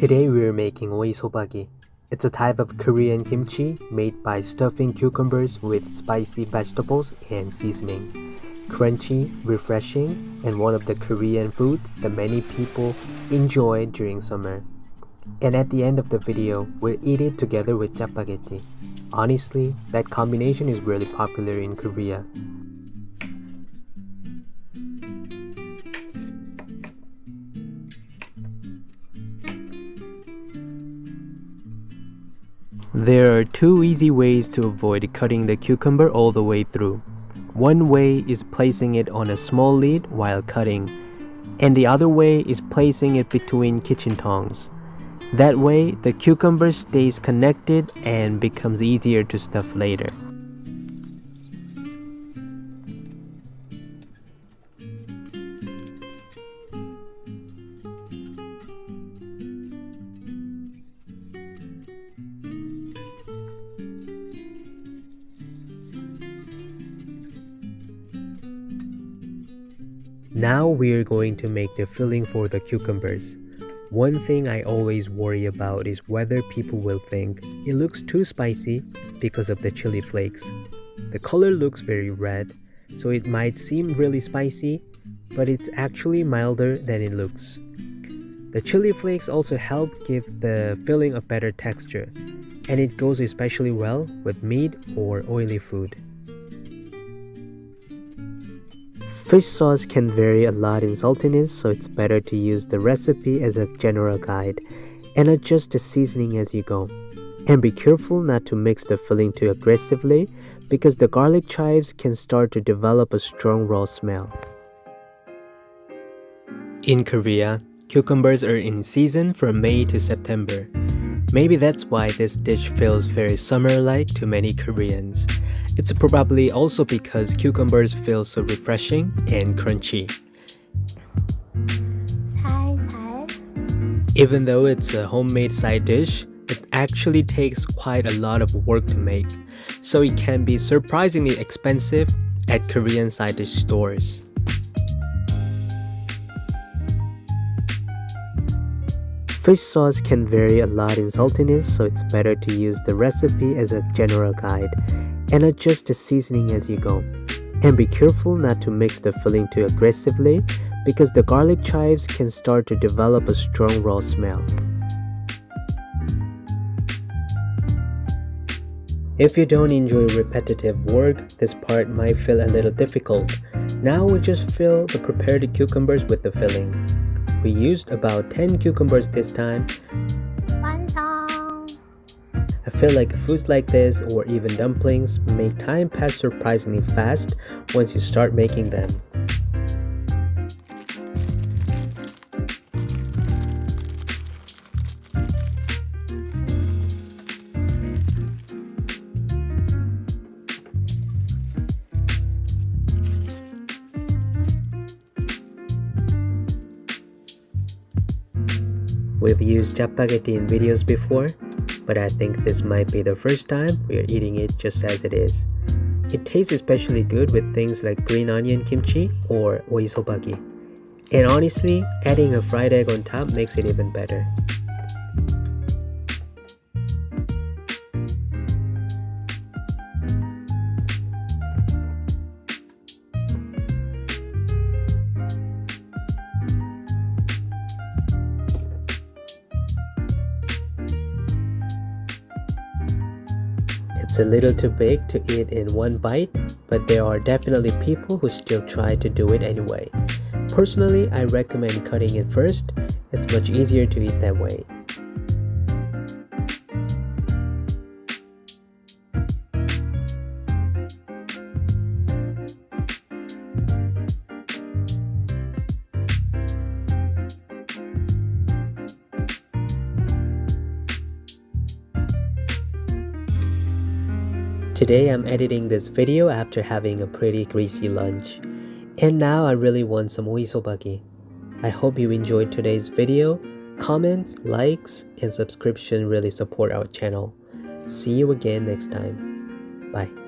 Today we are making Oi-sobagi. It's a type of Korean kimchi made by stuffing cucumbers with spicy vegetables and seasoning. Crunchy, refreshing, and one of the Korean foods that many people enjoy during summer. And at the end of the video, we'll eat it together with Jjapagetti. Honestly, that combination is really popular in Korea. There are two easy ways to avoid cutting the cucumber all the way through. One way is placing it on a small lid while cutting, and the other way is placing it between kitchen tongs. That way, the cucumber stays connected and becomes easier to stuff later. Now we are going to make the filling for the cucumbers. One thing I always worry about is whether people will think it looks too spicy because of the chili flakes. The color looks very red, so it might seem really spicy, but it's actually milder than it looks. The chili flakes also help give the filling a better texture, and it goes especially well with meat or oily food. Fish sauce can vary a lot in saltiness, so it's better to use the recipe as a general guide and adjust the seasoning as you go. And be careful not to mix the filling too aggressively because the garlic chives can start to develop a strong raw smell. In Korea, cucumbers are in season from May to September. Maybe that's why this dish feels very summer-like to many Koreans. It's probably also because cucumbers feel so refreshing and crunchy. Even though it's a homemade side dish, it actually takes quite a lot of work to make, so it can be surprisingly expensive at Korean side dish stores. Fish sauce can vary a lot in saltiness, so it's better to use the recipe as a general guide and adjust the seasoning as you go. And be careful not to mix the filling too aggressively because the garlic chives can start to develop a strong raw smell. If you don't enjoy repetitive work, this part might feel a little difficult. Now we just fill the prepared cucumbers with the filling. We used about 10 cucumbers this time. I feel like foods like this or even dumplings make time pass surprisingly fast once you start making them. We've used Jjapagetti in videos before, but I think this might be the first time we are eating it just as it is. It tastes especially good with things like green onion kimchi or Oi-sobagi. And honestly, adding a fried egg on top makes it even better. It's a little too big to eat in one bite, but there are definitely people who still try to do it anyway. Personally, I recommend cutting it first. It's much easier to eat that way. Today I'm editing this video after having a pretty greasy lunch. And now I really want some Oi-sobagi. I hope you enjoyed today's video. Comments, likes, and subscription really support our channel. See you again next time. Bye.